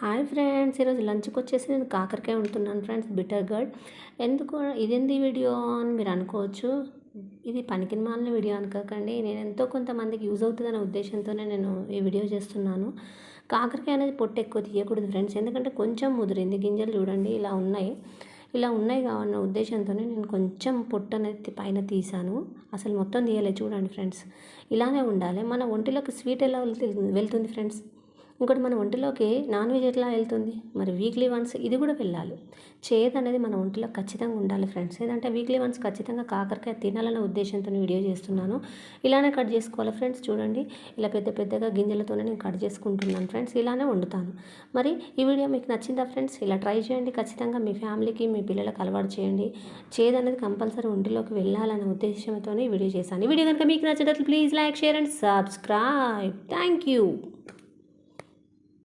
Hi friends, ఈరోజు లంచ్కి వచ్చేసి నేను కాకరకాయ వండుతున్నాను ఫ్రెండ్స్. బిటర్ గర్డ్ ఎందుకు ఇదేంది వీడియో అని మీరు అనుకోవచ్చు. ఇది పనికి మాలిన వీడియో అనుకోకండి. నేను ఎంతో కొంతమందికి యూజ్ అవుతుందనే ఉద్దేశంతోనే నేను ఈ వీడియో చేస్తున్నాను. కాకరకాయ అనేది పొట్టు ఎక్కువ తీయకూడదు ఫ్రెండ్స్, ఎందుకంటే కొంచెం ముదిరింది. గింజలు చూడండి ఇలా ఉన్నాయి కావన్న ఉద్దేశంతోనే నేను కొంచెం పొట్టు అనేది పైన తీసాను. అసలు మొత్తం తీయలేదు చూడండి ఫ్రెండ్స్. ఇలానే ఉండాలి. మన ఒంటిలోకి స్వీట్ ఎలా వెళ్తుంది ఫ్రెండ్స్, ఇంకోటి మన ఒంటిలోకి నాన్ వెజ్ ఎట్లా వెళ్తుంది, మరి వీక్లీ వన్స్ ఇది కూడా వెళ్ళాలి. చేదు అనేది మన ఒంటిలో ఖచ్చితంగా ఉండాలి ఫ్రెండ్స్. ఏదంటే వీక్లీ వన్స్ ఖచ్చితంగా కాకరకాయ తినాలనే ఉద్దేశంతో వీడియో చేస్తున్నాను. ఇలానే కట్ చేసుకోవాలి ఫ్రెండ్స్. చూడండి, ఇలా పెద్ద పెద్దగా గింజలతోనే నేను కట్ చేసుకుంటున్నాను ఫ్రెండ్స్. ఇలానే వండుతాను. మరి ఈ వీడియో మీకు నచ్చిందా ఫ్రెండ్స్? ఇలా ట్రై చేయండి ఖచ్చితంగా. మీ ఫ్యామిలీకి మీ పిల్లలకు అలవాటు చేయండి. చేదు అనేది కంపల్సరీ ఒంటిలోకి వెళ్ళాలనే ఉద్దేశంతోనే ఈ వీడియో చేశాను. ఈ వీడియో కనుక మీకు నచ్చినట్లు please like, share and subscribe. Thank you.